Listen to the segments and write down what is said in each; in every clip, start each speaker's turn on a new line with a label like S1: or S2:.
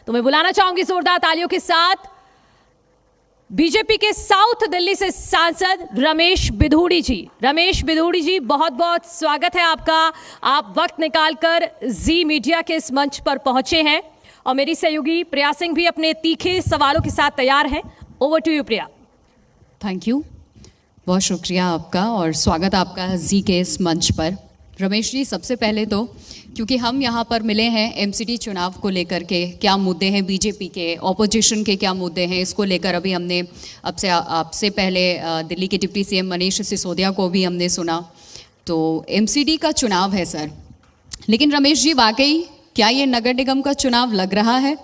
S1: तो मैं बुलाना चाहूंगी जोरदार तालियों के साथ बीजेपी के साउथ दिल्ली से सांसद रमेश बिधूड़ी जी। रमेश बिधूड़ी जी, बहुत बहुत स्वागत है आपका। आप वक्त निकालकर जी मीडिया के इस मंच पर पहुंचे हैं और मेरी सहयोगी प्रिया सिंह भी अपने तीखे सवालों के साथ तैयार हैं। Over to you Priya.
S2: Thank you, बहुत शुक्रिया आपका और स्वागत आपका जी के इस मंच पर। रमेश जी, सबसे पहले तो क्योंकि हम यहाँ पर मिले हैं एमसीडी चुनाव को लेकर के, क्या मुद्दे हैं बीजेपी के, ऑपोजिशन के क्या मुद्दे हैं, इसको लेकर अभी हमने आपसे पहले दिल्ली के डिप्टी सीएम मनीष सिसोदिया को भी हमने सुना। तो एमसीडी का चुनाव है सर, लेकिन रमेश जी वाकई क्या ये नगर निगम का चुनाव लग रहा है?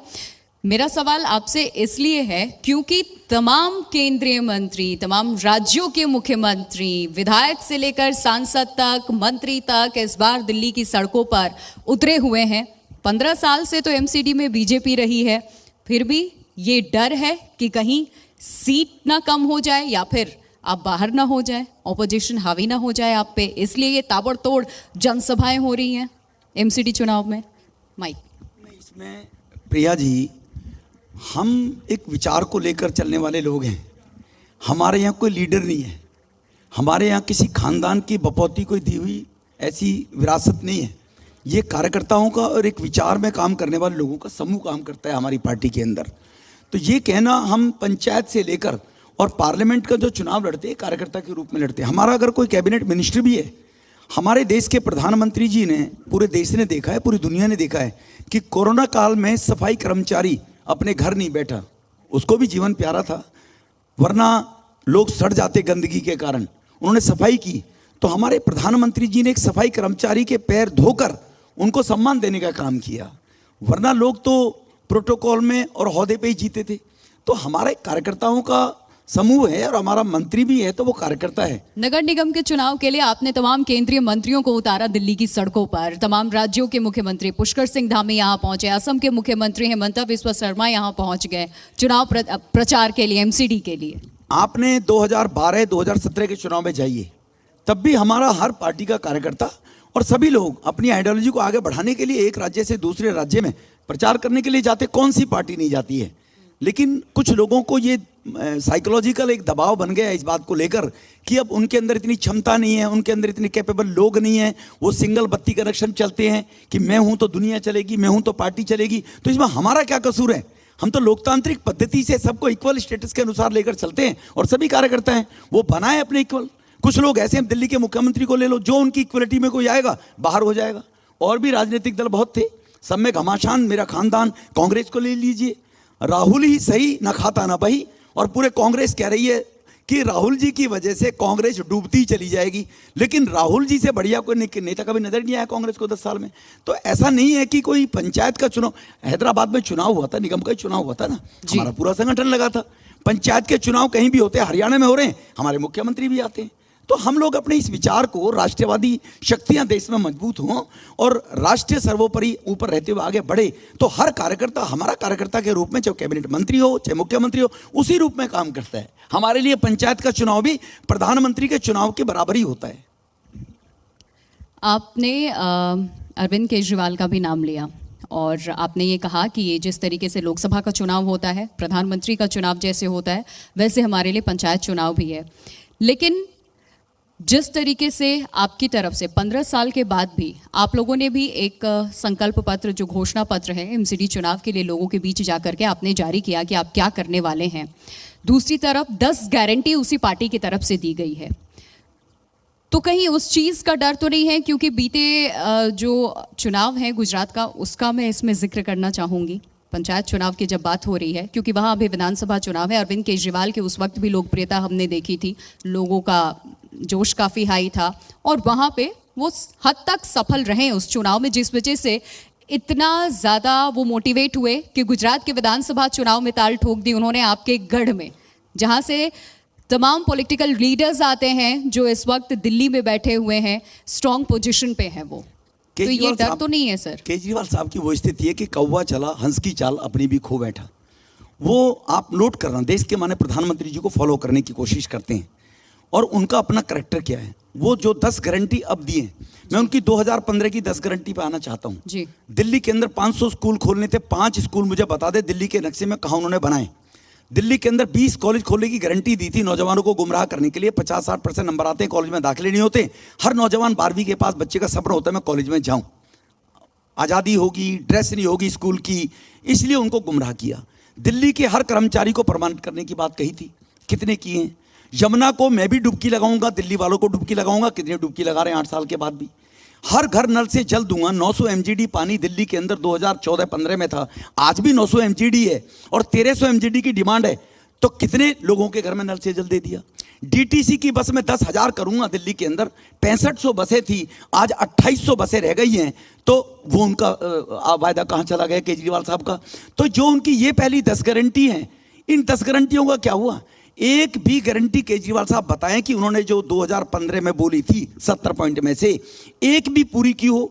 S2: मेरा सवाल आपसे इसलिए है क्योंकि तमाम केंद्रीय मंत्री, तमाम राज्यों के मुख्यमंत्री, विधायक से लेकर सांसद तक, मंत्री तक इस बार दिल्ली की सड़कों पर उतरे हुए हैं। 15 साल से तो एमसीडी में बीजेपी रही है, फिर भी ये डर है कि कहीं सीट ना कम हो जाए या फिर आप बाहर ना हो जाए, ऑपोजिशन हावी ना हो जाए आप पे, इसलिए ये ताबड़तोड़ जनसभाएं हो रही हैं एमसीडी चुनाव में। माइक।
S3: इसमें प्रिया जी, हम एक विचार को लेकर चलने वाले लोग हैं। हमारे यहाँ कोई लीडर नहीं है, हमारे यहाँ किसी खानदान की बपौती कोई दी हुई ऐसी विरासत नहीं है। ये कार्यकर्ताओं का और एक विचार में काम करने वाले लोगों का समूह काम करता है हमारी पार्टी के अंदर। तो ये कहना, हम पंचायत से लेकर और पार्लियामेंट का जो चुनाव लड़ते हैं कार्यकर्ता के रूप में लड़ते हैं। हमारा अगर कोई कैबिनेट मिनिस्टर भी है, हमारे देश के प्रधानमंत्री जी ने, पूरे देश ने देखा है, पूरी दुनिया ने देखा है कि कोरोना काल में सफाई कर्मचारी अपने घर नहीं बैठा, उसको भी जीवन प्यारा था, वरना लोग सड़ जाते गंदगी के कारण। उन्होंने सफाई की, तो हमारे प्रधानमंत्री जी ने एक सफाई कर्मचारी के पैर धोकर उनको सम्मान देने का काम किया, वरना लोग तो प्रोटोकॉल में और ओहदे पे ही जीते थे। तो हमारे कार्यकर्ताओं का समूह है और हमारा मंत्री भी है, तो वो कार्यकर्ता है।
S2: नगर निगम के चुनाव के लिए आपने तमाम केंद्रीय मंत्रियों को उतारा दिल्ली की सड़कों पर, तमाम राज्यों के मुख्यमंत्री, पुष्कर सिंह धामी यहाँ पहुंचे, असम के मुख्यमंत्री हेमंत बिस्वा शर्मा यहाँ पहुंच गए चुनाव प्रचार के लिए, एमसीडी के लिए।
S3: आपने 2012-2017 के चुनाव में जाइए, तब भी हमारा हर पार्टी का कार्यकर्ता और सभी लोग अपनी आइडियोलॉजी को आगे बढ़ाने के लिए एक राज्य से दूसरे राज्य में प्रचार करने के लिए जाते। कौन सी पार्टी नहीं जाती है? लेकिन कुछ लोगों को ये साइकोलॉजिकल एक दबाव बन गया है इस बात को लेकर कि अब उनके अंदर इतनी क्षमता नहीं है, उनके अंदर इतने कैपेबल लोग नहीं हैं, वो सिंगल बत्ती कनेक्शन चलते हैं कि मैं हूं तो दुनिया चलेगी, मैं हूं तो पार्टी चलेगी। तो इसमें हमारा क्या कसूर है? हम तो लोकतांत्रिक पद्धति से सबको इक्वल स्टेटस के अनुसार लेकर चलते हैं और सभी कार्यकर्ता हैं वो बनाए अपने इक्वल। कुछ लोग ऐसे हैं, दिल्ली के मुख्यमंत्री को ले लो, जो उनकी इक्वलिटी में कोई आएगा बाहर हो जाएगा। और भी राजनीतिक दल बहुत थे, सब में घमासान मेरा खानदान। कांग्रेस को ले लीजिए, राहुल ही सही, ना खाता ना बही, और पूरे कांग्रेस कह रही है कि राहुल जी की वजह से कांग्रेस डूबती चली जाएगी। लेकिन राहुल जी से बढ़िया कोई नेता कभी नजर नहीं आया कांग्रेस को 10 साल में। तो ऐसा नहीं है कि कोई पंचायत का चुनाव, हैदराबाद में चुनाव हुआ था, निगम का चुनाव हुआ था ना, हमारा पूरा संगठन लगा था। पंचायत के चुनाव कहीं भी होते हैं, हरियाणा में हो रहे हैं, हमारे मुख्यमंत्री भी आते हैं। तो हम लोग अपने इस विचार को, राष्ट्रवादी शक्तियां देश में मजबूत हों और राष्ट्रीय सर्वोपरि ऊपर रहते हुए आगे बढ़े, तो हर कार्यकर्ता हमारा कार्यकर्ता के रूप में, चाहे कैबिनेट मंत्री हो चाहे मुख्यमंत्री हो, उसी रूप में काम करता है। हमारे लिए पंचायत का चुनाव भी प्रधानमंत्री के चुनाव के बराबर ही होता है।
S2: आपने अरविंद केजरीवाल का भी नाम लिया और आपने ये कहा कि ये जिस तरीके से लोकसभा का चुनाव होता है, प्रधानमंत्री का चुनाव जैसे होता है, वैसे हमारे लिए पंचायत चुनाव भी है। लेकिन जिस तरीके से आपकी तरफ से 15 साल के बाद भी आप लोगों ने भी एक संकल्प पत्र, जो घोषणा पत्र है एमसीडी चुनाव के लिए, लोगों के बीच जाकर के आपने जारी किया कि आप क्या करने वाले हैं। दूसरी तरफ 10 गारंटी उसी पार्टी की तरफ से दी गई है। तो कहीं उस चीज़ का डर तो नहीं है? क्योंकि बीते जो चुनाव है गुजरात का, उसका मैं इसमें जिक्र करना चाहूँगी, पंचायत चुनाव की जब बात हो रही है, क्योंकि वहाँ अभी विधानसभा चुनाव है। अरविंद केजरीवाल की उस वक्त भी लोकप्रियता हमने देखी थी, लोगों का जोश काफ़ी हाई था और वहाँ पे वो हद तक सफल रहे उस चुनाव में, जिस वजह से इतना ज़्यादा वो मोटिवेट हुए कि गुजरात के विधानसभा चुनाव में ताल ठोक दी उन्होंने आपके गढ़ में, जहाँ से तमाम पॉलिटिकल लीडर्स आते हैं जो इस वक्त दिल्ली में बैठे हुए हैं, स्ट्रॉन्ग पोजीशन पे हैं वो। तो ये डर तो नहीं है सर?
S3: केजरीवाल साहब की वो स्थिति है कि कौवा चला हंस की चाल अपनी भी खो बैठा। वो आप नोट करना, देश के माने प्रधानमंत्री जी को फॉलो करने की कोशिश करते हैं और उनका अपना करैक्टर क्या है। वो जो 10 गारंटी अब दिए, मैं उनकी 2015 की 10 गारंटी पे आना चाहता हूँ।
S2: जी।
S3: दिल्ली के अंदर 500 स्कूल खोलने थे, 5 स्कूल मुझे बता दे दिल्ली के नक्शे में कहाँ उन्होंने बनाए। दिल्ली के अंदर 20 कॉलेज खोलने की गारंटी दी थी नौजवानों को गुमराह करने के लिए। 50-60% नंबर आते हैं, कॉलेज में दाखिले नहीं होते। हर नौजवान 12वीं के पास बच्चे का सपना होता है मैं कॉलेज में जाऊं, आज़ादी होगी, ड्रेस नहीं होगी स्कूल की, इसलिए उनको गुमराह किया। दिल्ली के हर कर्मचारी को प्रमाणित करने की बात कही थी, कितने किए हैं। यमुना को मैं भी डुबकी लगाऊंगा, दिल्ली वालों को डुबकी लगाऊंगा, कितने डुबकी लगा रहे हैं 8 साल के बाद भी। हर घर नल से जल दूंगा। 900 MGD पानी दिल्ली के अंदर 2014-15 में था, आज भी 900 MGD है और 1300 MGD की डिमांड है, तो कितने लोगों के घर में नल से जल दे दिया। DTC की बस में 10,000 करूंगा दिल्ली के अंदर, 6500 बसें थी, आज 2800 बसें रह गई हैं, तो वो उनका वायदा कहाँ चला गया केजरीवाल साहब का। तो जो उनकी ये पहली 10 गारंटी हैं, इन 10 गारंटियों का क्या हुआ? एक भी गारंटी केजरीवाल साहब बताएं कि उन्होंने जो 2015 में बोली थी 70 पॉइंट में से एक भी पूरी की हो।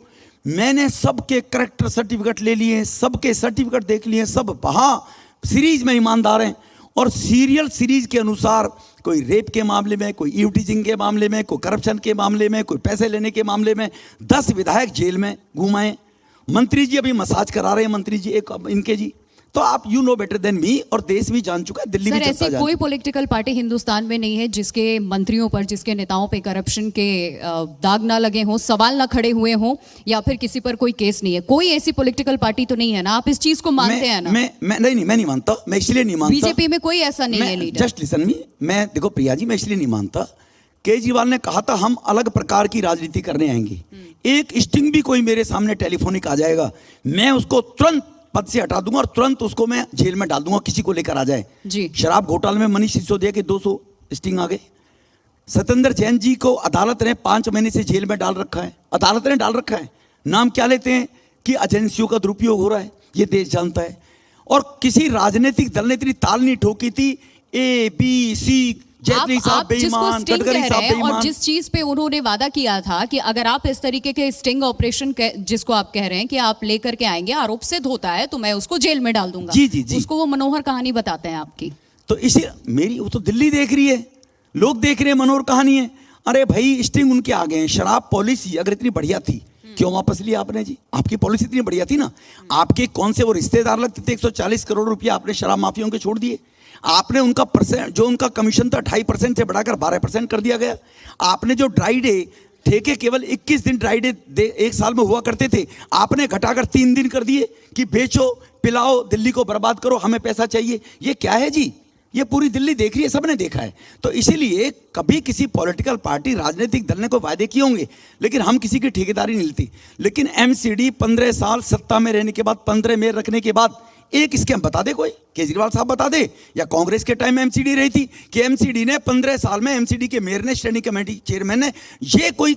S3: मैंने सबके करेक्टर सर्टिफिकेट ले लिए, सबके सर्टिफिकेट देख लिए, सब वहाँ सीरीज में ईमानदार हैं और सीरियल सीरीज के अनुसार कोई रेप के मामले में, कोई ईवटीजिंग के मामले में, कोई करप्शन के मामले में, कोई पैसे लेने के मामले में 10 विधायक जेल में घुमाए। मंत्री जी अभी मसाज करा रहे हैं, मंत्री जी एक इनके जी। तो आप you know better than me, और देश भी जान चुका है, दिल्ली भी
S2: सर,
S3: चलता
S2: ऐसी
S3: जाए।
S2: कोई पॉलिटिकल पार्टी हिंदुस्तान में नहीं है जिसके मंत्रियों पर, जिसके नेताओं पे करप्शन के दाग ना लगे हों, सवाल ना खड़े हुए हों, या फिर किसी पर कोई केस नहीं है। कोई ऐसी पॉलिटिकल पार्टी तो नहीं है ना? आप इस चीज को मानते हैं ना?
S3: मैं नहीं मानता। मैं इसलिए नहीं मानता,
S2: बीजेपी में कोई ऐसा नहीं है लीडर।
S3: जस्ट लिसन मी, मैं देखो प्रिया जी, मैं इसलिए नहीं मानता। केजरीवाल ने कहा था हम अलग प्रकार की राजनीति करने आएंगे। एक स्टिंग भी कोई मेरे सामने टेलीफोनिक आ जाएगा, मैं उसको तुरंत पद से हटा दूंगा और तुरंत उसको मैं जेल में डाल दूंगा, किसी को लेकर आ जाए।
S2: जी।
S3: शराब घोटाले में मनीष सिसोदिया के 200 स्टिंग आ गए। सत्येंद्र जैन जी को अदालत ने 5 महीने से जेल में डाल रखा है, अदालत ने डाल रखा है। नाम क्या लेते हैं कि एजेंसियों का दुरुपयोग हो रहा है, ये देश जानता है। और किसी राजनीतिक दल ने इतनी ताल नहीं ठोकी थी, ABC, जेटली साहब बेईमान, गडकरी साहब बेईमान।
S2: और जिस चीज पे उन्होंने वादा किया था कि अगर आप इस तरीके के स्टिंग ऑपरेशन जिसको आप कह रहे हैं कि आप लेकर के आएंगे, आरोप सिद्ध होता है तो मैं उसको जेल में डाल दूंगा।
S3: जी।
S2: उसको वो मनोहर कहानी बताते हैं आपकी।
S3: तो इसी मेरी, वो तो दिल्ली देख रही है, लोग देख रहे हैं, मनोहर कहानी है। अरे भाई स्टिंग उनके आ गए हैं। शराब पॉलिसी अगर इतनी बढ़िया थी क्यों वापस लिया आपने जी? आपकी पॉलिसी इतनी बढ़िया थी ना। आपके कौन से वो रिश्तेदार लगते थे, 140 करोड़ रुपया आपने शराब माफियों के छोड़ दिए। आपने उनका परसेंट, जो उनका कमीशन था 2.5% से बढ़ाकर 12% कर दिया गया। आपने जो ड्राई डे ठेके केवल 21 दिन ड्राई डे एक साल में हुआ करते थे, आपने घटाकर 3 दिन कर दिए कि बेचो, पिलाओ, दिल्ली को बर्बाद करो, हमें पैसा चाहिए। ये क्या है जी? ये पूरी दिल्ली देख रही है, सबने देखा है। तो इसीलिए कभी किसी पॉलिटिकल पार्टी, राजनीतिक दल ने कोई वायदे किए होंगे, लेकिन हम किसी की ठेकेदारी नहीं लेती। लेकिन MCD 15 साल सत्ता में रहने के बाद, 15 में रखने के बाद एक स्कैम बता दे कोई, केजरीवाल साहब बता दे, या कांग्रेस के टाइम में MCD रही थी कि MCD ने 15 साल में, MCD के मेयर ने, स्टैंडिंग कमेटी चेयरमैन ने, ये कोई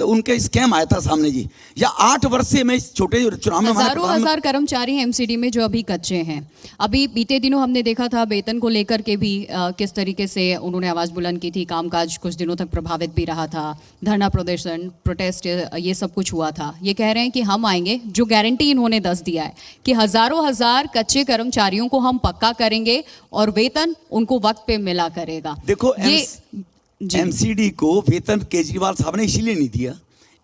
S3: उनके स्कैम आया था सामने जी? या 8 वर्ष से मैं इस छोटे चुनाव में
S2: हजार कर्मचारी MCD में जो अभी कच्चे हैं। अभी बीते दिनों हमने देखा था वेतन को लेकर के भी किस तरीके से उन्होंने आवाज बुलंद की थी। कामकाज कुछ दिनों तक प्रभावित भी रहा था, धरना प्रदर्शन, प्रोटेस्ट, ये सब कुछ हुआ था। ये कह रहे हैं कि हम आएंगे, जो गारंटी इन्होंने 10 दिया है कि हजारों हजार कच्चे कर्मचारियों को हम पक्का करेंगे और वेतन उनको वक्त पे मिला करेगा।
S3: देखो MCD को वेतन केजरीवाल साहब ने इसीलिए नहीं दिया।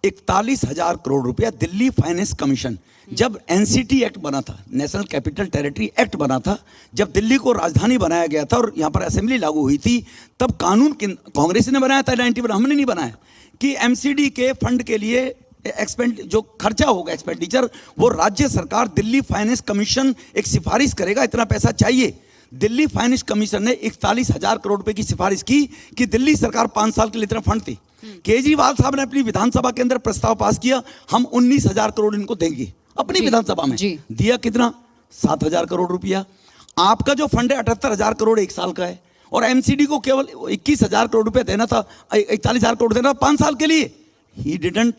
S3: 41,000 करोड़ रुपया दिल्ली फाइनेंस कमीशन, जब NCT एक्ट बना था, नेशनल कैपिटल टेरिटरी एक्ट बना था, जब दिल्ली को राजधानी बनाया गया था और यहाँ पर असेंबली लागू हुई थी, तब कानून कांग्रेस ने बनाया था 91, हमने नहीं बनाया, कि MCD के फंड के लिए जो खर्चा होगा, एक्सपेंडिचर, वो राज्य सरकार, दिल्ली फाइनेंस कमीशन एक सिफारिश करेगा, इतना पैसा चाहिए। दिल्ली फाइनेंस कमीशन ने 41,000 करोड़ रुपए की सिफारिश की कि दिल्ली सरकार 5 साल के लिए इतना फंड थी। केजरीवाल साहब ने अपनी विधानसभा के अंदर प्रस्ताव पास किया, हम 19,000 करोड़ इनको देंगे अपनी विधानसभा में। दिया कितना? 7,000 करोड़ रुपया। आपका जो फंड है 78,000 करोड़ 1 साल का है, और MCD को केवल 21,000 करोड़ रुपया देना था, 41,000 करोड़ देना 5 साल के लिए। ही डिडंट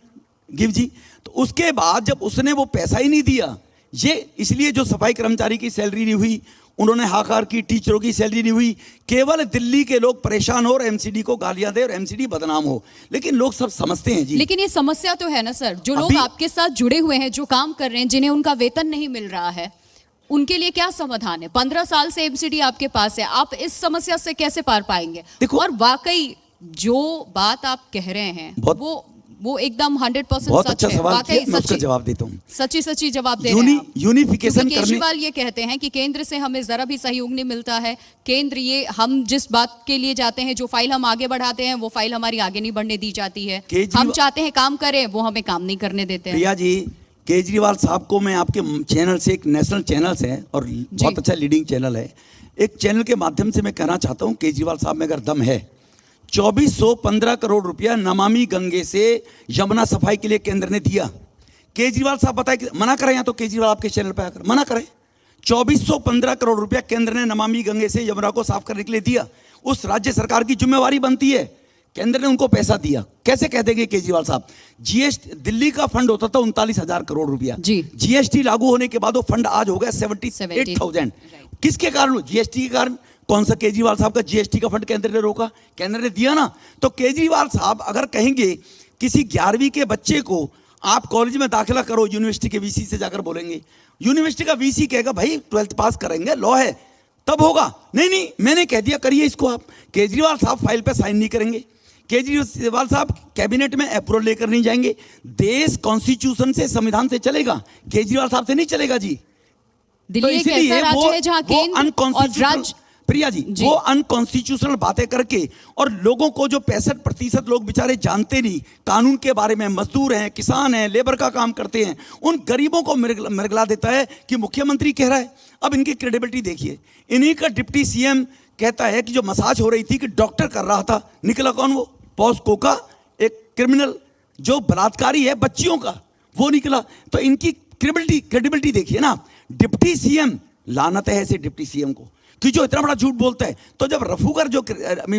S3: गिव जी। तो उसके बाद जब उसने वो पैसा ही नहीं दिया, ये इसलिए जो सफाई कर्मचारी की सैलरी नहीं हुई, उन्होंने हाकार की, टीचरों की सैलरी नहीं हुई, केवल दिल्ली के लोग परेशान हो और MCD को गालियां दे और MCD बदनाम हो। लेकिन लोग सब समझते हैं जी।
S2: लेकिन ये समस्या तो है ना सर, जो लोग आपके साथ जुड़े हुए हैं, जो काम कर रहे हैं, जिन्हें उनका वेतन नहीं मिल रहा है, उनके लिए क्या समाधान है? 15 साल से MCD आपके पास है, आप इस समस्या से कैसे पार पाएंगे?
S3: देखो,
S2: और वाकई जो बात आप कह रहे हैं
S3: बहुत-
S2: वो एकदम 100%
S3: बहुत
S2: सच
S3: अच्छा
S2: है।
S3: सवाल
S2: वाकई
S3: किया, मैं उसका
S2: सच्ची
S3: जवाब देता हूँ।
S2: सच्ची जवाब दे रहे हैं आप।
S3: यूनिफिकेशन
S2: क्योंकि
S3: करने
S2: केजरीवाल ये कहते हैं कि केंद्र से हमें जरा भी सहयोग नहीं मिलता है। केंद्र ये हम जिस बात के लिए जाते हैं, जो फाइल हम आगे बढ़ाते हैं, वो फाइल हमारी आगे नहीं बढ़ने दी जाती है। हम चाहते हैं काम करें, वो हमें काम नहीं करने देते हैं।
S3: प्रिया जी, केजरीवाल साहब को मैं आपके चैनल से, एक नेशनल चैनल है और बहुत अच्छा लीडिंग चैनल है, एक चैनल के माध्यम से मैं कहना चाहता हूं, केजरीवाल साहब में अगर दम है, 2415 करोड़ रुपया नमामि गंगे से यमुना सफाई के लिए केंद्र ने दिया। केजरीवाल साहब बताए कि मना करें, या तो केजरीवाल आपके चैनल पर आकर मना करें। 2415 करोड़ रुपया केंद्र ने नमामि गंगे से यमुना को साफ करने के लिए दिया। उस राज्य सरकार की जिम्मेवारी बनती है, केंद्र ने उनको पैसा दिया। कैसे कह देंगे केजरीवाल साहब? जीएसटी, दिल्ली का फंड होता था 39,000 करोड़ रुपया, जीएसटी लागू होने के बाद वो फंड आज हो गया 78,000। किसके कारण? जीएसटी के कारण। कौन सा केजरीवाल साहब का जीएसटी का फंड केंद्र ने रोका? केंद्र ने दिया ना। तो केजरीवाल साहब अगर कहेंगे किसी 11वीं के बच्चे को आप कॉलेज में दाखिला करो, यूनिवर्सिटी के वीसी से जाकर बोलेंगे, यूनिवर्सिटी का वीसी कहेगा भाई 12th पास करेंगे, लॉ है, तब होगा। नहीं, मैंने कह दिया करिए इसको आप। केजरीवाल साहब फाइल पे साइन नहीं करेंगे, केजरीवाल साहब कैबिनेट में अप्रूवल लेकर नहीं जाएंगे। देश कॉन्स्टिट्यूशन से, संविधान से चलेगा, केजरीवाल साहब से नहीं चलेगा जी।
S2: दिल्ली एक ऐसा राज्य है जहां केंद्र और राज्य,
S3: प्रिया जी, वो अनकॉन्स्टिट्यूशनल बातें करके, और लोगों को जो 65% लोग बेचारे जानते नहीं कानून के बारे में, मजदूर हैं, किसान हैं, लेबर का काम करते हैं, उन गरीबों को मिरगला देता है कि मुख्यमंत्री कह रहा है। अब इनकी क्रेडिबिलिटी देखिए। इन्हीं का डिप्टी सीएम कहता है कि जो मसाज हो रही थी कि डॉक्टर कर रहा था, निकला कौन? वो पॉस्को का एक क्रिमिनल जो बलात्कारी है बच्चियों का, वो निकला। तो इनकी क्रेडिबिलिटी देखिए ना। डिप्टी सीएम, लानत है ऐसे डिप्टी सीएम को कि जो इतना बड़ा झूठ बोलता है। तो जब रफूगर, जो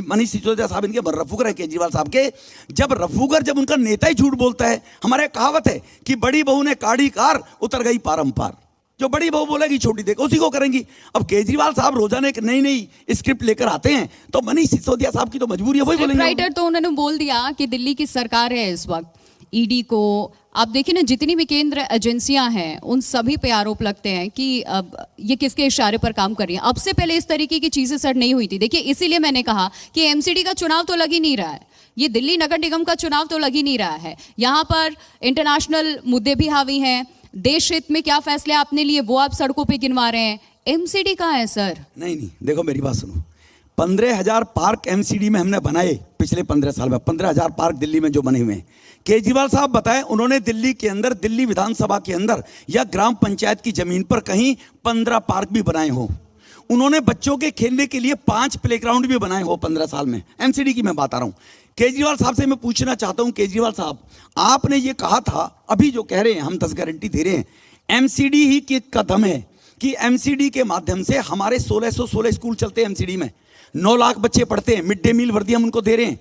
S3: मनीष सिसोदिया साहब इनके रफूगर है केजरीवाल साहब के, जब उनका नेता ही झूठ बोलता है, हमारे कहावत है कि बड़ी बहू ने काढ़ी कार, उतर गई पारंपार। जो बड़ी बहू बोलेगी छोटी देखो उसी को करेंगी। अब केजरीवाल साहब रोजाना एक नई स्क्रिप्ट लेकर आते हैं, तो मनीष सिसोदिया साहब की तो मजबूरी है, वही बोलेंगे।
S2: राइटर तो उन्होंने बोल दिया कि दिल्ली की सरकार है इस वक्त, ईडी को आप देखिए ना, जितनी भी केंद्र एजेंसियां हैं उन सभी पे आरोप लगते हैं कि अब ये किसके इशारे पर काम कर रही हैं। अब से पहले इस तरीके की चीजें सर नहीं हुई थी। देखिए, इसीलिए मैंने कहा कि एमसीडी का चुनाव तो लग ही नहीं रहा है, ये दिल्ली नगर निगम का चुनाव तो लग ही नहीं रहा है। यहाँ पर इंटरनेशनल मुद्दे भी हावी हैं, देश हित में क्या फैसले आपने लिए वो आप सड़कों पर गिनवा रहे हैं। एमसीडी कहाँ है सर?
S3: नहीं, देखो मेरी बात सुनो। 15,000 पार्क एमसीडी में हमने बनाए पिछले 15 साल में। 15,000 पार्क दिल्ली में जो बने हुए हैं, केजरीवाल साहब बताएं, उन्होंने दिल्ली के अंदर, दिल्ली विधानसभा के अंदर या ग्राम पंचायत की जमीन पर कहीं 15 पार्क भी बनाए हो। उन्होंने बच्चों के खेलने के लिए 5 प्लेग्राउंड भी बनाए हो 15 साल में। एमसीडी की मैं बात आ रहा हूं। केजरीवाल साहब से मैं पूछना चाहता हूं, केजरीवाल साहब, आपने ये कहा था, अभी जो कह रहे हैं हम 10 गारंटी दे रहे हैं, एमसीडी ही की कदम है कि एमसीडी के माध्यम से हमारे 1616 स्कूल चलते हैं। एमसीडी में 9 लाख बच्चे पढ़ते हैं, मिड डे मील वर्दी हम उनको दे रहे हैं।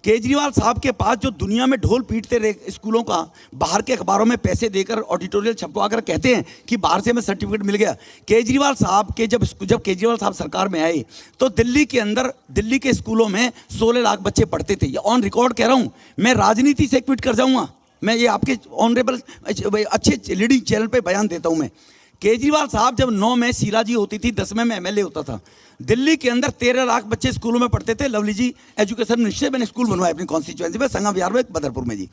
S3: केजरीवाल साहब के पास जो दुनिया में ढोल पीटते रहे स्कूलों का, बाहर के अखबारों में पैसे देकर ऑडिटोरियल छपवा कर कहते हैं कि बाहर से हमें सर्टिफिकेट मिल गया। केजरीवाल साहब के जब केजरीवाल साहब सरकार में आए तो दिल्ली के अंदर, दिल्ली के स्कूलों में 16 लाख बच्चे पढ़ते थे। ये ऑन रिकॉर्ड कह रहा हूँ, मैं राजनीति से क्विट कर जाऊँगा, मैं ये आपके ऑनरेबल अच्छे लीडिंग चैनल पर बयान देता हूँ मैं। केजरीवाल साहब जब 9 में शीला जी होती थी, 10 में मैं एमएलए होता था, दिल्ली के अंदर 13 लाख बच्चे स्कूलों में पढ़ते थे। लवली जी एजुकेशन मिनिस्टर, मैंने स्कूल बनवाए अपनी कॉन्स्टिट्यूएंसी में, संगम विहार में, बदरपुर में जी।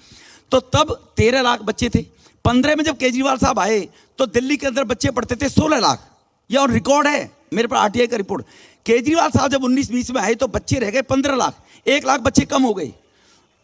S3: तो तब 13 लाख बच्चे थे। 15 में जब केजरीवाल साहब आए तो दिल्ली के अंदर बच्चे पढ़ते थे 16 लाख। यह और रिकॉर्ड है मेरे पास, आरटीआई का रिपोर्ट। केजरीवाल साहब जब 19-20 में आए तो बच्चे रह गए 15 लाख, 1 लाख बच्चे कम हो गए।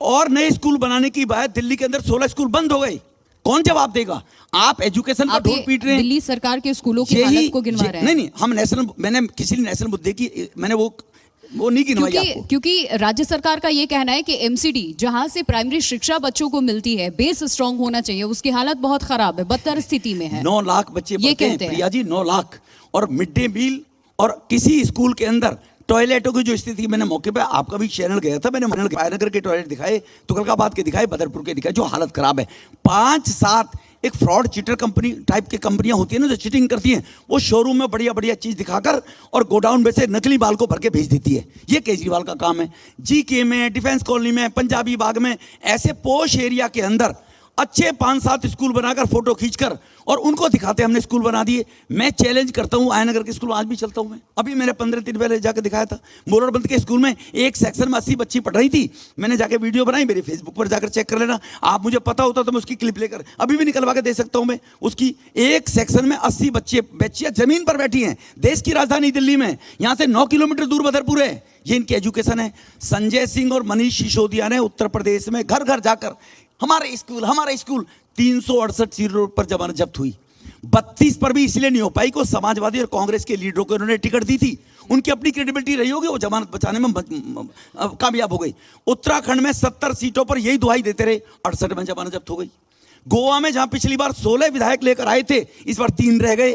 S3: और नए स्कूल बनाने की बात, दिल्ली के अंदर 16 स्कूल बंद हो गए। कौन जवाब देगा? आप एजुकेशन पर ढोल पीट रहे हैं।
S2: दिल्ली सरकार के स्कूलों की हालत को गिनवा रहे हैं।
S3: नहीं, हम नेशनल, मैंने किसी नेशनल मुद्दे की मैंने वो नहीं गिनवाई आपको।
S2: क्योंकि राज्य सरकार का ये कहना है कि एमसीडी जहां से प्राइमरी शिक्षा बच्चों को मिलती है, बेस स्ट्रांग होना चाहिए, उसकी हालत बहुत खराब है, बदतर स्थिति में है।
S3: 9 लाख बच्चे पढ़ते हैं प्रिया जी, 9 लाख। और मिड डे मील, और किसी स्कूल के अंदर टॉयलेटों की जो स्थिति, मैंने मौके पे आपका भी चैनल गया था, मैंने नगर के टॉयलेट दिखाए, तुगलकाबाद के दिखाए, बदरपुर के दिखाए, जो हालत खराब है। 5-7 एक फ्रॉड चीटर कंपनी टाइप की कंपनियां होती है ना, जो चीटिंग करती हैं, वो शोरूम में बढ़िया चीज दिखाकर और गोडाउन में से नकली माल को भर के भेज देती है। ये केजरीवाल का काम है। जीके में, डिफेंस कॉलोनी में, पंजाबी बाग में, ऐसे पोश एरिया के अंदर अच्छे 5-7 स्कूल बनाकर फोटो खींचकर और उनको दिखाते हमने स्कूल बना दिए। मैं चैलेंज करता हूँ, आयनगर के स्कूल में आज भी चलता हूँ मैं। अभी मैंने 15 दिन पहले जाकर दिखाया था मोरबंद के स्कूल में, एक सेक्शन में 80 बच्ची पढ़ रही थी। मैंने जाके वीडियो बनाई, मेरे फेसबुक पर जाकर चेक कर लेना आप, मुझे पता होता तो मैं उसकी क्लिप लेकर अभी भी निकलवा के दे सकता हूँ मैं उसकी। एक सेक्शन में 80 बच्चियां जमीन पर बैठी हैं, देश की राजधानी दिल्ली में, यहाँ से 9 किलोमीटर दूर बदरपुर है। ये इनकी एजुकेशन है। संजय सिंह और मनीष सिसोदिया ने उत्तर प्रदेश में घर घर जाकर हमारे स्कूल 368 सीटों पर जमानत जब्त हुई, 32 पर भी इसलिए नहीं हो पाई को समाजवादी और कांग्रेस के लीडरों को उन्होंने टिकट दी थी, उनकी अपनी क्रेडिबिलिटी रही होगी, वो जमानत बचाने में कामयाब हो गई। उत्तराखंड में 70 सीटों पर यही दुहाई देते रहे, 68 में जमानत जब्त हो गई। गोवा में जहां पिछली बार 16 विधायक लेकर आए थे, इस बार 3 रह गए।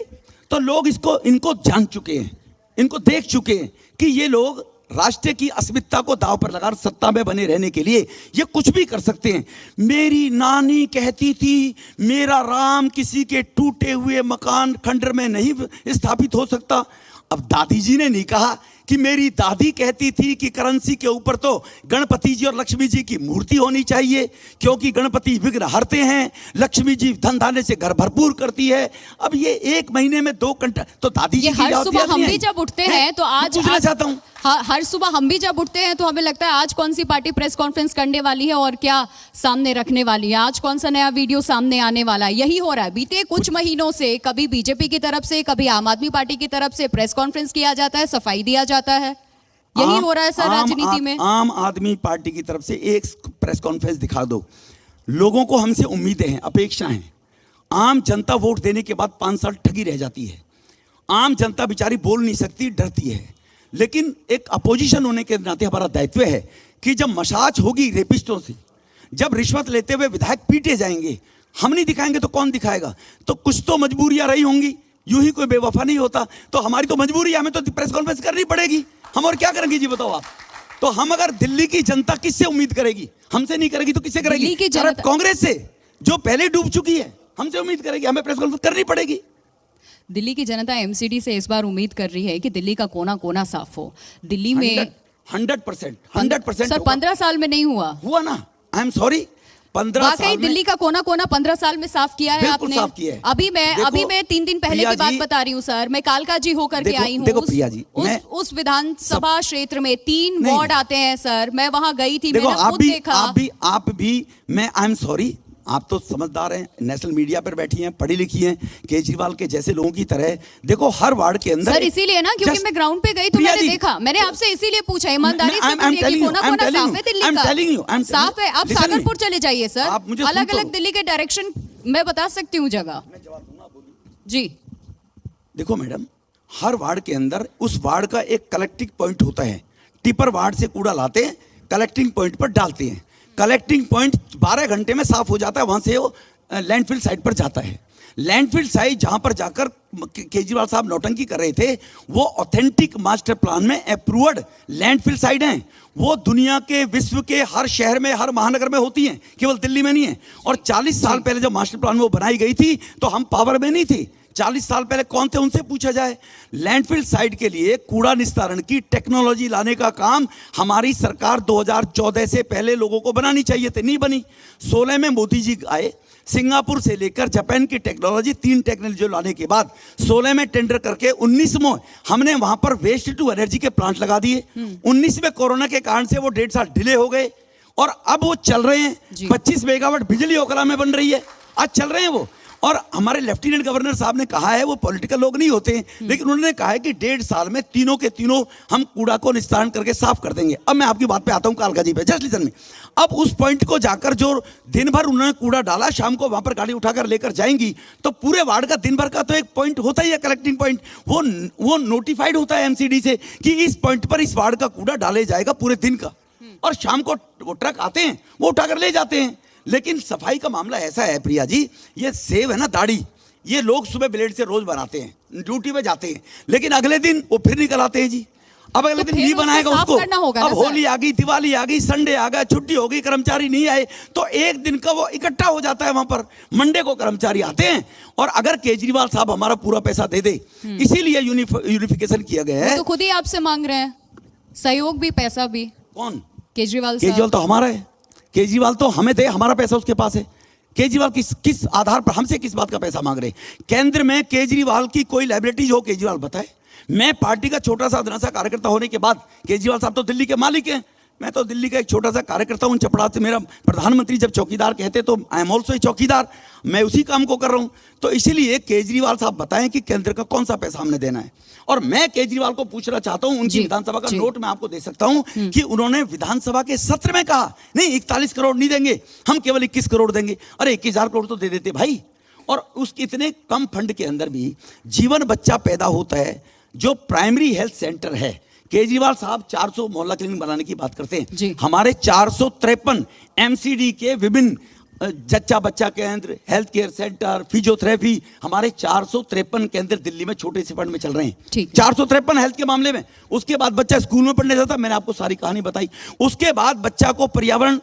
S3: तो लोग इनको जान चुके हैं, इनको देख चुके हैं कि ये लोग राष्ट्र की अस्मिता को दांव पर लगाकर सत्ता में बने रहने के लिए ये कुछ भी कर सकते हैं। मेरी नानी कहती थी मेरा राम किसी के टूटे हुए मकान खंडर में नहीं स्थापित हो सकता। अब दादी जी ने नहीं कहा कि मेरी दादी कहती थी कि करेंसी के ऊपर तो गणपति जी और लक्ष्मी जी की मूर्ति होनी चाहिए, क्योंकि गणपति विघ्न हरते हैं, लक्ष्मी जी धन धान्य से घर भरपूर करती है। अब ये 1 महीने में 2 घंटा तो दादी जी
S2: हर सुबह हम भी जब उठते हैं तो आज
S3: पूछना चाहता हूँ,
S2: हर सुबह हम भी जब उठते हैं तो हमें लगता है आज कौन सी पार्टी प्रेस कॉन्फ्रेंस करने वाली है और क्या सामने रखने वाली है, आज कौन सा नया वीडियो सामने आने वाला है। यही हो रहा है बीते कुछ महीनों से, कभी बीजेपी की तरफ से, कभी आम आदमी पार्टी की तरफ से प्रेस कॉन्फ्रेंस किया जाता है, सफाई दिया जाता है। यही हो रहा है सर राजनीति में।
S3: आम आदमी पार्टी की तरफ से एक प्रेस कॉन्फ्रेंस दिखा दो। लोगों को हमसे उम्मीदें हैं, अपेक्षा हैं। आम जनता वोट देने के बाद 5 साल ठगी रह जाती है। आम जनता बेचारी बोल नहीं सकती, डरती है। लेकिन एक अपोजिशन होने के नाते हमारा दायित्व है कि जब मशाज होगी रेपिस्टों से, जब रिश्वत लेते हुए विधायक पीटे जाएंगे, हम नहीं दिखाएंगे तो कौन दिखाएगा। तो कुछ तो मजबूरियां रही होंगी, यूं ही कोई बेवफा नहीं होता। तो हमारी तो मजबूरी है, हमें तो प्रेस कॉन्फ्रेंस करनी पड़ेगी। हम और क्या करेंगे जी बताओ आप। तो हम अगर दिल्ली की जनता किससे उम्मीद करेगी, हमसे नहीं करेगी तो किससे करेगी? कांग्रेस से, जो पहले डूब चुकी है, हमसे उम्मीद करेगी। हमें प्रेस कॉन्फ्रेंस करनी पड़ेगी।
S2: दिल्ली की जनता एमसीडी से इस बार उम्मीद कर रही है कि दिल्ली का कोना कोना साफ हो। दिल्ली में
S3: 100%
S2: सर 15 साल में नहीं हुआ
S3: ना। आई एम सॉरी, 15 साल में
S2: दिल्ली का कोना कोना 15 साल में साफ किया है आपने।
S3: साफ किया है।
S2: अभी मैं 3 दिन पहले की बात बता रही हूँ सर। मैं कालका जी होकर के आई हूँ।
S3: देखो प्रिया जी,
S2: उस विधानसभा क्षेत्र में 3 वार्ड आते हैं सर। मैं वहां गई थी, मैंने खुद देखा।
S3: आप भी मैं आई एम सॉरी, आप तो समझदार हैं, नेशनल मीडिया पर बैठी हैं, पढ़ी लिखी हैं, केजरीवाल के जैसे लोगों की तरह। देखो हर वार्ड के अंदर
S2: सर इसीलिए ना, क्योंकि मैं ग्राउंड पे गई तो मैंने देखा। मैंने आपसे इसीलिए पूछा, ईमानदारी से बोलिए कि कोना कोना साफ है दिल्ली का। साफ है। आप सागरपुर चले जाइए सर, अलग अलग दिल्ली के डायरेक्शन मैं बता सकती हूँ जगह जी।
S3: देखो मैडम, हर वार्ड के अंदर उस वार्ड का एक कलेक्टिंग पॉइंट होता है। टिपर वार्ड से कूड़ा लाते हैं, कलेक्टिंग पॉइंट पर डालते हैं। कलेक्टिंग पॉइंट 12 घंटे में साफ हो जाता है, वहां से वो लैंडफिल साइट पर जाता है। लैंडफिल साइट जहां पर जाकर केजरीवाल साहब नौटंकी कर रहे थे, वो ऑथेंटिक मास्टर प्लान में अप्रूव्ड लैंडफिल साइट हैं। वो दुनिया के, विश्व के हर शहर में, हर महानगर में होती हैं, केवल दिल्ली में नहीं है। और 40 साल पहले जब मास्टर प्लान में वो बनाई गई थी तो हम पावर में नहीं थे। 40 साल पहले कौन थे उनसे पूछा जाए। लैंडफिल साइट के लिए कूड़ा निस्तारण की टेक्नोलॉजी लाने का काम हमारी सरकार 2014 से पहले लोगों को बनानी चाहिए थे, नहीं बनी। 16 में मोदी जी आए, सिंगापुर से लेकर जापान की टेक्नोलॉजी, 3 टेक्नोलॉजी लाने के बाद 16 में टेंडर करके 19 में हमने वहां पर वेस्ट टू एनर्जी के प्लांट लगा दिए। 19 में कोरोना के कारण से वो 1.5 साल डिले हो गए और अब वो चल रहे हैं। 25 मेगावाट बिजली ओखला में बन रही है, आज चल रहे हैं वो। और हमारे लेफ्टिनेंट गवर्नर साहब ने कहा है, वो पॉलिटिकल लोग नहीं होते हैं, लेकिन उन्होंने कहा है कि 1.5 साल में तीनों के तीनों हम कूड़ा को निस्तारण करके साफ कर देंगे। अब मैं आपकी बात पे आता हूं, कालका जी पे, जस्ट लिसन में। अब उस पॉइंट को जाकर जो दिन भर उन्होंने कूड़ा डाला, शाम को वहां पर गाड़ी उठाकर लेकर जाएंगी, तो पूरे वार्ड का दिन भर का तो एक पॉइंट होता ही है, कलेक्टिंग पॉइंट। वो नोटिफाइड होता है एमसीडी से कि इस पॉइंट पर इस वार्ड का कूड़ा डाले जाएगा पूरे दिन का। और शाम को वो ट्रक आते हैं, वो उठाकर ले जाते हैं। लेकिन सफाई का मामला ऐसा है प्रिया जी, ये सेव है ना दाढ़ी, ये लोग सुबह ब्लेड से रोज बनाते हैं, ड्यूटी पे जाते हैं, लेकिन अगले दिन वो फिर निकल आते हैं जी। अब अगले दिन नहीं बनाएगा उसको। अब होली आ गई, दिवाली आ गई, संडे आ गया, छुट्टी हो गई, कर्मचारी नहीं आए, तो एक दिन का वो इकट्ठा हो जाता है वहां पर। मंडे को कर्मचारी आते हैं। और अगर केजरीवाल साहब हमारा पूरा पैसा दे दे, इसीलिए यूनिफिकेशन किया गया है।
S2: तो खुद ही आपसे मांग रहे हैं सहयोग भी, पैसा भी।
S3: कौन?
S2: केजरीवाल
S3: तो हमारा है। केजरीवाल तो हमें दे, हमारा पैसा उसके पास है। केजरीवाल किस आधार पर हमसे किस बात का पैसा मांग रहे हैं? केंद्र में केजरीवाल की कोई लाइबिलिटीज हो, केजरीवाल बताए। मैं पार्टी का छोटा सा अधना सा कार्यकर्ता होने के बाद, केजरीवाल साहब तो दिल्ली के मालिक हैं, मैं तो दिल्ली का एक छोटा सा कार्यकर्ता हूं चपड़ा से। मेरा प्रधानमंत्री जब चौकीदार कहते तो आई एम ऑल्सो ए चौकीदार, मैं उसी काम को कर रहा हूं। तो इसीलिए केजरीवाल साहब बताएं कि केंद्र का कौन सा पैसा हमने देना है। और मैं केजरीवाल को पूछना चाहता हूं, उनकी विधानसभा का नोट मैं आपको दे सकता हूं कि उन्होंने विधानसभा के सत्र में कहा नहीं 41 करोड़ नहीं देंगे, हम केवल 21 करोड़ देंगे। अरे 21,000 करोड़ तो दे देते भाई। और उस इतने कम फंड के अंदर भी जीवन बच्चा पैदा होता है। जो प्राइमरी हेल्थ सेंटर है, केजरीवाल साहब 400 मोहल्ला क्लिनिक बनाने की बात करते हैं, हमारे 453 एमसीडी के विभिन्न जच्चा बच्चा केंद्र, हेल्थ केयर सेंटर, फिजियोथेरेपी, हमारे 453 केंद्र दिल्ली में छोटे से फंड में चल रहे हैं। 453 हेल्थ के मामले में। उसके बाद बच्चा स्कूल में पढ़ने जाता, मैंने आपको सारी कहानी बताई। उसके बाद बच्चा को पर्यावरण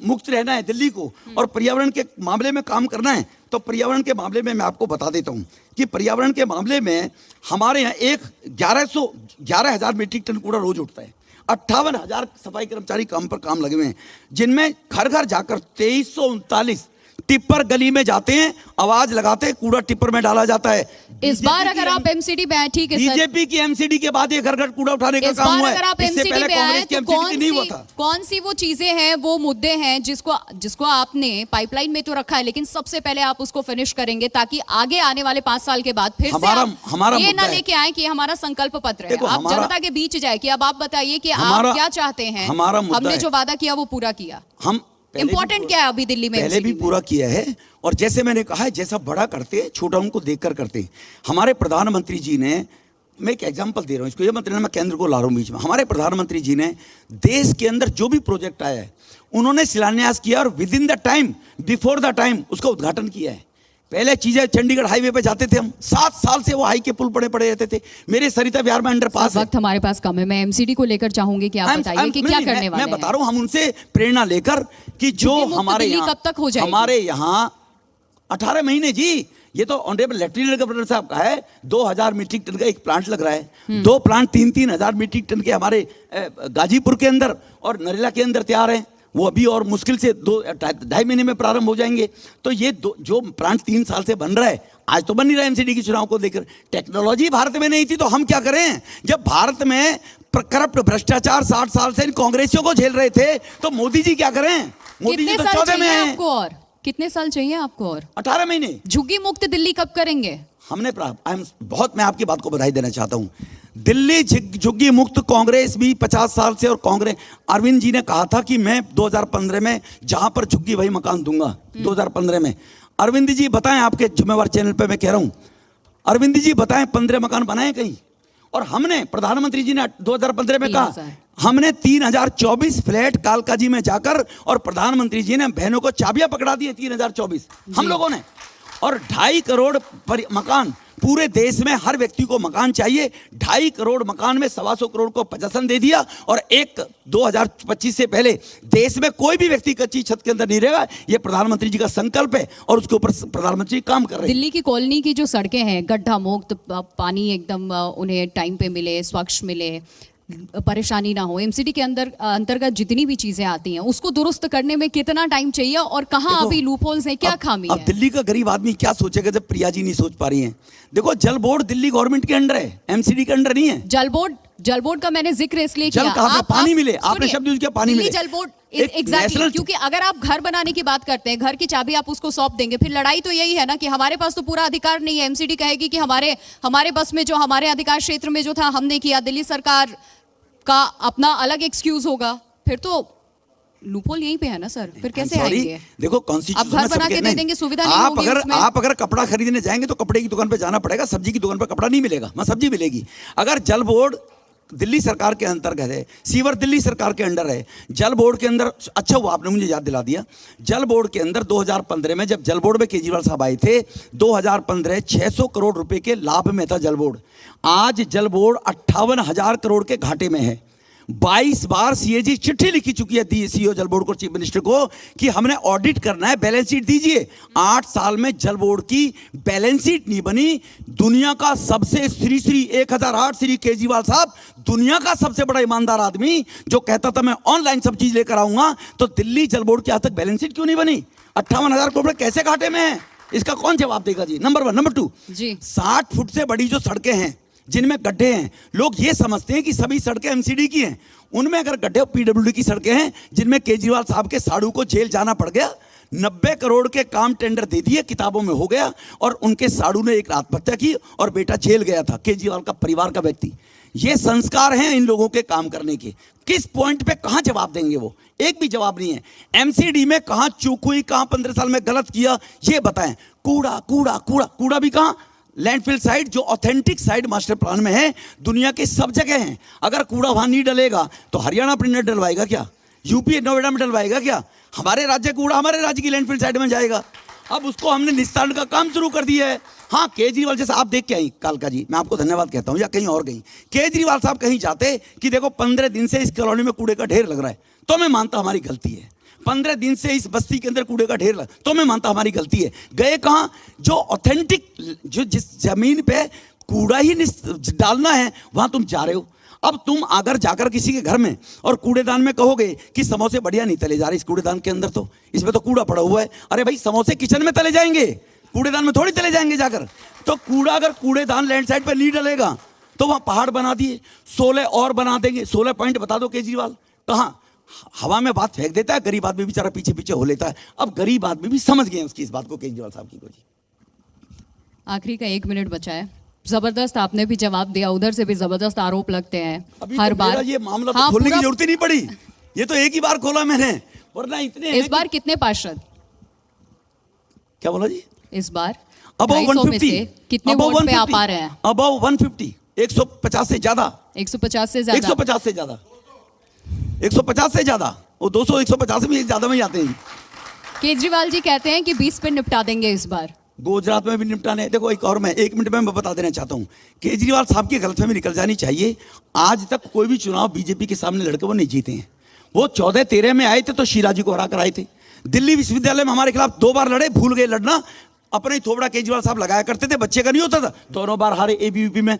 S3: मुक्त रहना है दिल्ली को, और पर्यावरण के मामले में काम करना है। तो पर्यावरण के मामले में मैं आपको बता देता हूं कि पर्यावरण के मामले में हमारे यहाँ 11,000 मीट्रिक टन कूड़ा रोज उठता है। 58,000 सफाई कर्मचारी काम पर काम लगे हुए हैं, जिनमें घर घर जाकर 2339 टिप्पर गली में जाते हैं, आवाज लगाते हैं, कूड़ा टिप्पर में डाला जाता है।
S2: इस बार अगर आप एमसीडी में आए, ठीक है सर,
S3: बीजेपी की एमसीडी के बाद ये घर घर कूड़ा उठाने का काम हुआ है।
S2: अगर आप एमसीडी में आए तो कौन सी वो चीजें हैं, वो मुद्दे हैं जिसको आपने पाइपलाइन में तो रखा है, लेकिन सबसे पहले आप उसको फिनिश करेंगे ताकि आगे आने वाले 5 साल के बाद फिर
S3: हमारा
S2: ये ना लेके आए कि हमारा संकल्प पत्र है, आप जनता के बीच जाए कि अब आप बताइए कि आप क्या चाहते हैं। हमने जो वादा किया वो पूरा किया। हम इंपॉर्टेंट क्या है अभी दिल्ली में?
S3: पहले भी पूरा किया है। और जैसे मैंने कहा है, जैसा बड़ा करते हैं छोटा उनको देखकर करते हैं। हमारे प्रधानमंत्री जी ने, मैं एक एग्जांपल दे रहा हूं, इसको ये मत लेना मैं केंद्र को ला रहा हूं बीच में। हमारे प्रधानमंत्री जी ने देश के अंदर जो भी प्रोजेक्ट आया है उन्होंने शिलान्यास किया और with in the time, before the time उसका उद्घाटन किया है। पहले चीजें चंडीगढ़ हाईवे पे जाते थे हम, 7 साल से वो हाई के पुल पड़े रहते थे। मेरे सरिता बिहार में अंडरपास है।
S2: वक्त हमारे पास कम है, मैं एमसीडी को लेकर चाहूंगी कि आप बताइए कि क्या करने वाले हैं।
S3: मैं बता रहा हूं, हम उनसे प्रेरणा लेकर कि जो हमारे यहाँ
S2: कब तक हो जाएगी?
S3: हमारे यहाँ 18 महीने जी। ये तो ऑनरेबल लेफ्टिनेंट गवर्नर साहब का है। 2,000 मीट्रिक टन का एक प्लांट लग रहा है। 2 प्लांट 3,000 मीट्रिक टन के हमारे गाजीपुर के अंदर और नरेला के अंदर तैयार हैं। वो अभी और मुश्किल से 2-2.5 महीने में प्रारंभ हो जाएंगे। तो ये जो प्लांट 3 साल से बन रहा है, आज तो बन नहीं रहा एमसीडी के चुनाव को लेकर। टेक्नोलॉजी भारत में नहीं थी तो हम क्या करें? जब भारत में करप्ट भ्रष्टाचार 60 साल से कांग्रेसियों को झेल रहे थे तो मोदी जी क्या करें? मोदी जी तो 14 में हैं।
S2: और कितने साल चाहिए आपको? और
S3: 18 महीने।
S2: झुग्गी मुक्त दिल्ली कब करेंगे?
S3: हमने मैं आपकी बात को बधाई देना चाहता हूं। दिल्ली झुग्गी मुक्त कांग्रेस भी 50 साल से, और कांग्रेस अरविंद जी ने कहा था कि मैं 2015 में जहां पर झुग्गी वही मकान दूंगा। 2015 में अरविंद जी बताएं, आपके जिम्मेवार चैनल पे मैं कह रहा हूं, अरविंद जी बताएं 15 मकान बनाए कहीं? और हमने, प्रधानमंत्री जी ने 2015 में कहा, हमने 3024 फ्लैट कालका जी में जाकर, और प्रधानमंत्री जी ने बहनों को चाबियां पकड़ा दी 3024 हम लोगों ने। और 2.5 करोड़ मकान पूरे देश में, हर व्यक्ति को मकान चाहिए। 2.5 करोड़ मकान में 125 करोड़ को प्रशासन दे दिया। और 2025 से पहले देश में कोई भी व्यक्ति कच्ची छत के अंदर नहीं रहेगा। ये प्रधानमंत्री जी का संकल्प है और उसके ऊपर प्रधानमंत्री काम कर रहे हैं।
S2: दिल्ली की कॉलोनी की जो सड़कें हैं, गड्ढा मुक्त, पानी एकदम उन्हें टाइम पे मिले, स्वच्छ मिले, परेशानी ना हो, एमसीडी के अंतर्गत जितनी भी चीजें आती हैं उसको दुरुस्त करने में कितना टाइम चाहिए और कहाँ अभी लूपहोल्स हैं, क्या खामी है?
S3: अब दिल्ली का गरीब आदमी क्या सोचेगा जब प्रिया जी नहीं सोच पा रही हैं? देखो, जल बोर्ड दिल्ली गवर्नमेंट के अंडर है, एमसीडी के अंडर नहीं है।
S2: जल बोर्ड का मैंने जिक्र इसलिए किया,
S3: पानी मिले, आपने शब्द यूज किया, पानी मिले।
S2: जल बोर्ड एग्जैक्टली, क्योंकि अगर आप घर बनाने की बात करते हैं, घर की चाबी आप उसको सौंप देंगे, फिर लड़ाई तो यही है ना कि हमारे पास तो पूरा अधिकार नहीं है। एमसीडी कहेगी कि हमारे बस में जो, हमारे अधिकार क्षेत्र में जो था हमने किया, दिल्ली सरकार का अपना अलग एक्सक्यूज होगा। फिर तो लूपहोल यहीं पे है ना सर, फिर कैसे आएंगे?
S3: देखो, कॉन्स्टिट्यूशन
S2: आप घर बना के दे देंगे, सुविधा नहीं होगी।
S3: आप अगर कपड़ा खरीदने जाएंगे तो कपड़े की दुकान पे जाना पड़ेगा, सब्जी की दुकान पे कपड़ा नहीं मिलेगा, वहां सब्जी मिलेगी। अगर जल बोर्ड दिल्ली सरकार के अंतर्गत है, सीवर दिल्ली सरकार के अंडर है, जल बोर्ड के अंदर, अच्छा हुआ आपने मुझे याद दिला दिया, जल बोर्ड के अंदर 2015 में जब जल बोर्ड में केजरीवाल साहब आए थे, 2015 600 करोड़ रुपए के लाभ में था जल बोर्ड। आज जल बोर्ड 58,000 करोड़ के घाटे में है। 22 बार सीएजी चिट्ठी लिखी चुकी है सीईओ जल बोर्ड को, चीफ मिनिस्टर को, कि हमने ऑडिट करना है, बैलेंस शीट दीजिए। 8 साल में जल बोर्ड की बैलेंस शीट नहीं बनी। दुनिया का सबसे श्री 1008 श्री केजरीवाल साहब, दुनिया का सबसे बड़ा ईमानदार आदमी, जो कहता था मैं ऑनलाइन सब चीज लेकर आऊंगा, तो दिल्ली जल बोर्ड की आज तक बैलेंस शीट क्यों नहीं बनी? 58,000 करोड़ कैसे घाटे में है, इसका कौन जवाब देगा जी? नंबर 1। नंबर 2
S2: जी
S3: 60 फुट से बड़ी जो सड़कें हैं जिनमें गड्ढे हैं, लोग ये समझते हैं कि सभी सड़कें एमसीडी की हैं। उनमें अगर गड्ढे पीडब्ल्यूडी की सड़कें हैं जिनमें केजरीवाल साहब के साड़ू को जेल जाना पड़ गया, 90 करोड़ के काम टेंडर दे दिए, किताबों में हो गया, और उनके साड़ू ने एक आत्महत्या की और बेटा जेल गया था, केजरीवाल का परिवार का व्यक्ति। ये संस्कार हैं इन लोगों के काम करने के। किस पॉइंट पे कहां जवाब देंगे वो? एक भी जवाब नहीं है। एमसीडी में कहां चूक हुई, कहां 15 साल में गलत किया, ये बताएं। कूड़ा कूड़ा कूड़ा कूड़ा भी कहां? लैंडफिल साइट जो ऑथेंटिक साइट मास्टर प्लान में है, दुनिया के सब जगह हैं। अगर कूड़ा वहां नहीं डलेगा तो हरियाणा अपनी नेट डलवाएगा क्या? यूपी नोएडा में डलवाएगा क्या? हमारे राज्य कूड़ा हमारे राज्य की लैंडफिल साइट में जाएगा। अब उसको हमने निस्तारण का काम शुरू कर दिया है। हाँ, केजरीवाल जैसे आप देख के आई कालका जी, मैं आपको धन्यवाद कहता हूं, या कहीं और गई, केजरीवाल साहब कहीं जाते कि देखो 15 दिन से इस कॉलोनी में कूड़े का ढेर लग रहा है, तो मैं मानता हमारी गलती है। 15 दिन से इस बस्ती के अंदर कूड़े का ढेर लगा, तो मैं मानता हमारी गलती है। गए कहाँ? जो ऑथेंटिक, जो जिस जमीन पे कूड़ा ही डालना है वहां तुम जा रहे हो। अब तुम अगर जाकर किसी के घर में और कूड़ेदान में कहोगे कि समोसे बढ़िया नहीं तले जा रहे इस कूड़ेदान के अंदर, तो इसमें तो कूड़ा पड़ा हुआ है। अरे भाई, समोसे किचन में तले जाएंगे, कूड़ेदान में थोड़ी तले जाएंगे जाकर। तो कूड़ा अगर कूड़ेदान लैंड साइड पर नहीं डलेगा तो वहां पहाड़ बना दिए, 16 और बना देंगे। 16 पॉइंट बता दो केजरीवाल कहां? हवा में बात फेंक देता है, गरीब आदमी बेचारा पीछे पीछे हो लेता है। अब गरीब आदमी भी समझ गए उसकी इस बात को, केजरीवाल साहब की को जी।
S2: आखिरी का 1 मिनट बचा है। जबरदस्त आपने भी जवाब दिया, उधर से भी जबरदस्त आरोप लगते हैं
S3: अभी
S2: हर
S3: तो
S2: बार।
S3: मेरा ये मामला तो
S2: हाँ,
S3: खोलने की
S2: पूरा-
S3: जरूरत ही नहीं पड़ी, ये तो एक ही बार खोला मैंने, वरना इतने
S2: इस बार कितने पार्षद?
S3: क्या बोला जी?
S2: इस बार
S3: अबव
S2: 250 में
S3: 150,
S2: से कितने वोट पे आप आ रहे हैं?
S3: अबव 150, 150 से ज्यादा,
S2: 150 से ज्यादा।
S3: 150 से ज्यादा, 150 से ज्यादा, वो 200 150 में ज्यादा में जाते हैं।
S2: केजरीवाल जी कहते हैं कि 20 पे निपटा देंगे इस बार।
S3: गुजरात में भी निपटाने। देखो एक और मैं 1 मिनट में बता देना चाहता हूं, केजरीवाल साहब की गलतफहमी निकल जानी चाहिए। आज तक कोई भी चुनाव बीजेपी के सामने लड़के वो नहीं जीते हैं। वो 14-13 में आए थे तो शीला जी को हरा कर आए थे। दिल्ली विश्वविद्यालय में हमारे खिलाफ 2 बार लड़े, भूल गए लड़ना। अपने ही थोबड़ा केजरीवाल साहब लगाया करते थे, बच्चे का नहीं होता था। दोनों बार हारे एबीवीपी में।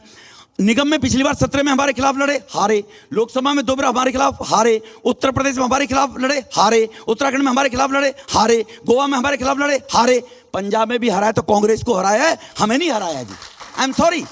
S3: निगम में पिछली बार 17 में हमारे खिलाफ लड़े, हारे। लोकसभा में 2 बार हमारे खिलाफ हारे। उत्तर प्रदेश में हमारे खिलाफ लड़े, हारे। उत्तराखंड में हमारे खिलाफ लड़े, हारे। गोवा में हमारे खिलाफ लड़े, हारे। पंजाब में भी हराया तो कांग्रेस को हराया है, हमें नहीं हराया जी। I am sorry.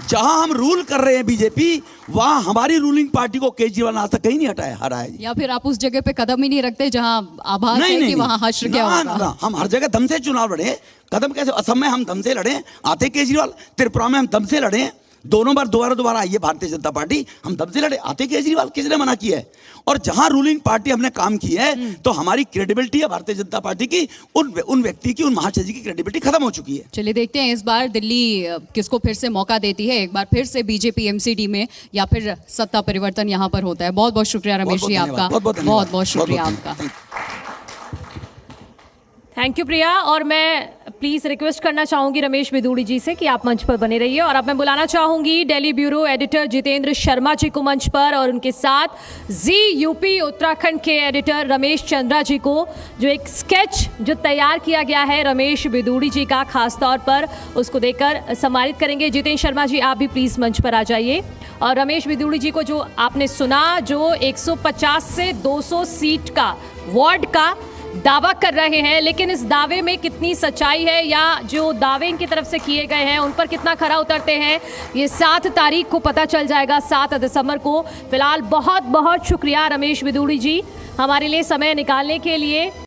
S3: जहां हम रूल कर रहे हैं बीजेपी, वहां हमारी रूलिंग पार्टी को केजरीवाल आज तक कहीं नहीं हटाया, हराया जी।
S2: या फिर आप उस जगह पे कदम ही नहीं रखते जहां आभास है कि वहां हश्र क्या
S3: ना,
S2: होगा?
S3: ना, हम हर जगह दम से चुनाव लड़े। कदम कैसे? असम में हम दम से लड़े, आते केजरीवाल। त्रिपुरा में हम दम से लड़े, दोनों बार दोबारा आई है भारतीय जनता पार्टी, हम दम से लड़े, आते केजरीवाल। किसने मना किया है? और जहां रूलिंग पार्टी हमने काम की है तो हमारी क्रेडिबिलिटी है भारतीय जनता पार्टी की, उन व्यक्ति की, उन महाशय की क्रेडिबिलिटी खत्म हो चुकी है।
S2: चलिए देखते हैं इस बार दिल्ली किसको फिर से मौका देती है, एक बार फिर से बीजेपी एमसीडी में, या फिर सत्ता परिवर्तन यहाँ पर होता है। बहुत बहुत शुक्रिया रमेश जी आपका, बहुत बहुत शुक्रिया आपका।
S1: थैंक यू प्रिया। और मैं प्लीज रिक्वेस्ट करना चाहूंगी रमेश बिधूड़ी जी से कि आप मंच पर बने रहिए। और अब मैं बुलाना चाहूंगी दिल्ली ब्यूरो एडिटर जितेंद्र शर्मा जी को मंच पर, और उनके साथ जी यूपी उत्तराखंड के एडिटर रमेश चंद्रा जी को, जो एक स्केच जो तैयार किया गया है रमेश बिधूड़ी जी का खास तौर पर, उसको देकर सम्मानित करेंगे। जितेंद्र शर्मा जी, आप भी प्लीज मंच पर आ जाइए। और रमेश बिधूड़ी जी को जो आपने सुना, जो 150 से 200 सीट का वार्ड का दावा कर रहे हैं, लेकिन इस दावे में कितनी सच्चाई है या जो दावे इनकी तरफ से किए गए हैं उन पर कितना खरा उतरते हैं, ये 7 तारीख को पता चल जाएगा, 7 दिसंबर को। फिलहाल बहुत बहुत शुक्रिया रमेश बिधूड़ी जी हमारे लिए समय निकालने के लिए।